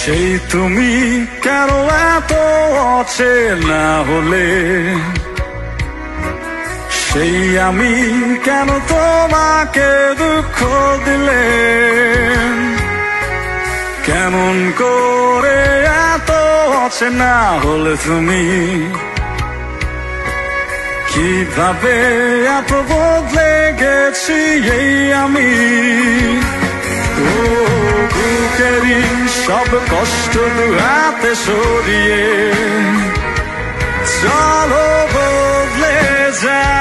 সেই তুমি কেন এত অচেনা হলে, সেই আমি কেন তোমাকে দুঃখ দিলে, কেমন করে এত অচেনা হলে তুমি, কিভাবে এত বদলে গেছি এই আমি। বুকেরই সব কষ্ট দু হাতে সরিয়ে চলো বদলে যায়।